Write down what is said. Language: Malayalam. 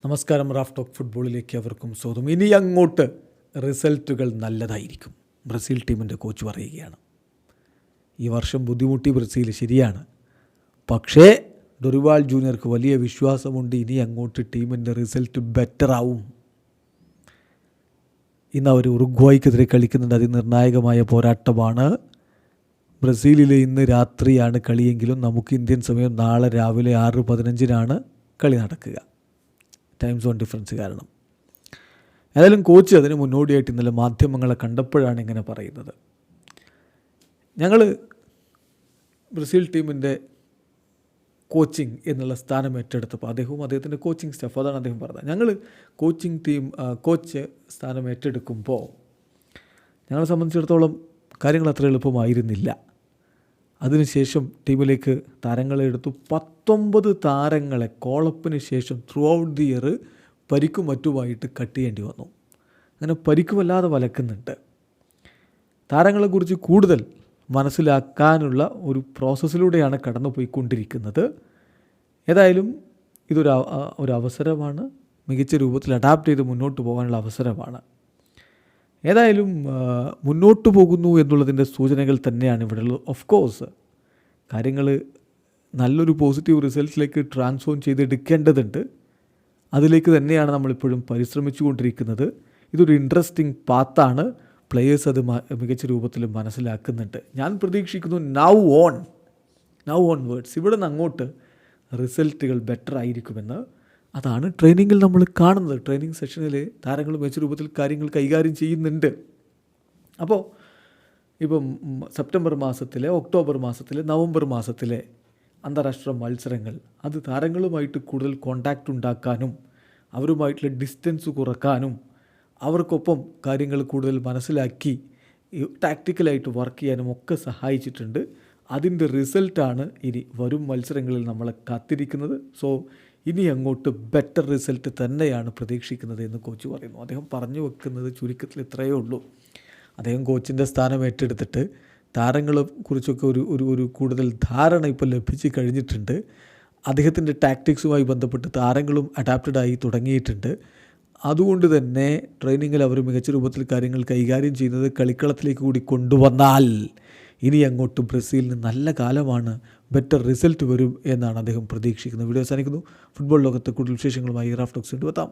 നമസ്കാരം. റാഫ് ടോക്ക് ഫുട്ബോളിലേക്ക് അവർക്കും സ്വാഗതം. ഇനി അങ്ങോട്ട് റിസൾട്ടുകൾ നല്ലതായിരിക്കും, ബ്രസീൽ ടീമിൻ്റെ കോച്ച് പറയുകയാണ്. ഈ വർഷം ബുദ്ധിമുട്ടി ബ്രസീൽ, ശരിയാണ്. പക്ഷേ ഡൊറിവാൾ ജൂനിയർക്ക് വലിയ വിശ്വാസമുണ്ട്, ഇനി അങ്ങോട്ട് ടീമിൻ്റെ റിസൾട്ട് ബെറ്ററാവും. ഇന്ന് അവർ ഉറുഗ്വായ്ക്കെതിരെ കളിക്കുന്നുണ്ട്. അതിനിർണായകമായ പോരാട്ടമാണ്. ബ്രസീലിൽ ഇന്ന് രാത്രിയാണ് കളിയെങ്കിലും നമുക്ക് ഇന്ത്യൻ സമയം നാളെ രാവിലെ 6:15 കളി നടക്കുക, ടൈം സോൺ ഡിഫറൻസ് കാരണം. ഏതായാലും കോച്ച് അതിന് മുന്നോടിയായിട്ട് ഇന്നലെ മാധ്യമങ്ങളെ കണ്ടപ്പോഴാണ് ഇങ്ങനെ പറയുന്നത്. ഞങ്ങൾ ബ്രസീൽ ടീമിൻ്റെ കോച്ചിങ് എന്നുള്ള സ്ഥാനം ഏറ്റെടുത്തപ്പോൾ അദ്ദേഹത്തിൻ്റെ കോച്ചിങ് സ്റ്റാഫ്, അതാണ് അദ്ദേഹം പറഞ്ഞത്. ഞങ്ങൾ കോച്ച് സ്ഥാനം ഏറ്റെടുക്കുമ്പോൾ ഞങ്ങളെ സംബന്ധിച്ചിടത്തോളം കാര്യങ്ങൾ അത്ര എളുപ്പമായിരുന്നില്ല. അതിനുശേഷം ടീമിലേക്ക് താരങ്ങളെ എടുത്തു. 19 താരങ്ങളെ കോളപ്പിന് ശേഷം ത്രൂ ഔട്ട് ദി ഇയർ പരിക്കും മറ്റുമായിട്ട് കട്ട് ചെയ്യേണ്ടി വന്നു. അങ്ങനെ പരിക്കുമല്ലാതെ വലക്കുന്നുണ്ട്. താരങ്ങളെക്കുറിച്ച് കൂടുതൽ മനസ്സിലാക്കാനുള്ള ഒരു പ്രോസസ്സിലൂടെയാണ് കടന്നു പോയിക്കൊണ്ടിരിക്കുന്നത്. ഏതായാലും ഇതൊരു അവസരമാണ്, മികച്ച രൂപത്തിൽ അഡാപ്റ്റ് ചെയ്ത് മുന്നോട്ട് പോകാനുള്ള അവസരമാണ്. ഏതായാലും മുന്നോട്ട് പോകുന്നു എന്നുള്ളതിൻ്റെ സൂചനകൾ തന്നെയാണ് ഇവിടെ ഉള്ളത്. ഓഫ് കോഴ്സ് കാര്യങ്ങൾ നല്ലൊരു പോസിറ്റീവ് റിസൾട്ടിലേക്ക് ട്രാൻസ്ഫോം ചെയ്തെടുക്കേണ്ടതുണ്ട്. അതിലേക്ക് തന്നെയാണ് നമ്മളിപ്പോഴും പരിശ്രമിച്ചു കൊണ്ടിരിക്കുന്നത്. ഇതൊരു ഇൻട്രസ്റ്റിംഗ് പാത്താണ്. പ്ലെയേഴ്സ് അത് മികച്ച രൂപത്തിൽ മനസ്സിലാക്കുന്നുണ്ട്. ഞാൻ പ്രതീക്ഷിക്കുന്നു നൗ ഓൺവേർഡ്സ് ഇവിടെ നിന്ന് അങ്ങോട്ട് റിസൾട്ടുകൾ ബെറ്റർ ആയിരിക്കുമെന്ന്. അതാണ് ട്രെയിനിങ്ങിൽ നമ്മൾ കാണുന്നത്. ട്രെയിനിങ് സെഷനിൽ താരങ്ങൾ മികച്ച രൂപത്തിൽ കാര്യങ്ങൾ കൈകാര്യം ചെയ്യുന്നുണ്ട്. അപ്പോൾ ഇപ്പം സെപ്റ്റംബർ മാസത്തിലെ, ഒക്ടോബർ മാസത്തിലെ, നവംബർ മാസത്തിലെ അന്താരാഷ്ട്ര മത്സരങ്ങൾ, അത് താരങ്ങളുമായിട്ട് കൂടുതൽ കോണ്ടാക്റ്റ് ഉണ്ടാക്കാനും അവരുമായിട്ടുള്ള ഡിസ്റ്റൻസ് കുറക്കാനും അവർക്കൊപ്പം കാര്യങ്ങൾ കൂടുതൽ മനസ്സിലാക്കി ടാക്റ്റിക്കലായിട്ട് വർക്ക് ചെയ്യാനും ഒക്കെ സഹായിച്ചിട്ടുണ്ട്. അതിൻ്റെ റിസൾട്ടാണ് ഇനി വരും മത്സരങ്ങളിൽ നമ്മളെ കാത്തിരിക്കുന്നത്. സോ ഇനി അങ്ങോട്ട് ബെറ്റർ റിസൾട്ട് തന്നെയാണ് പ്രതീക്ഷിക്കുന്നത് എന്ന് കോച്ച് പറയുന്നു. അദ്ദേഹം പറഞ്ഞു വെക്കുന്നത് ചുരുക്കത്തിൽ ഇത്രയേ ഉള്ളൂ. അദ്ദേഹം കോച്ചിൻ്റെ സ്ഥാനം ഏറ്റെടുത്തിട്ട് താരങ്ങളെ കുറിച്ചൊക്കെ ഒരു കൂടുതൽ ധാരണ ഇപ്പോൾ ലഭിച്ച് കഴിഞ്ഞിട്ടുണ്ട്. അദ്ദേഹത്തിൻ്റെ ടാക്ടിക്സുമായി ബന്ധപ്പെട്ട് താരങ്ങളും അഡാപ്റ്റഡായി തുടങ്ങിയിട്ടുണ്ട്. അതുകൊണ്ട് തന്നെ ട്രെയിനിങ്ങിൽ അവർ മികച്ച രൂപത്തിൽ കാര്യങ്ങൾ കൈകാര്യം ചെയ്യുന്നത് കളിക്കളത്തിലേക്ക് കൂടി കൊണ്ടുവന്നാൽ ഇനി അങ്ങോട്ട് ബ്രസീലിന് നല്ല കാലമാണ്, ബെറ്റർ റിസൾട്ട് വരും എന്നാണ് അദ്ദേഹം പ്രതീക്ഷിക്കുന്നത്. വീഡിയോ അവസാനിക്കുന്നു. ഫുട്ബോൾ ലോകത്തെ കൂടുതൽ വിശേഷങ്ങളുമായി റാഫ് ടോക്സ് കൊണ്ടുവെത്താം.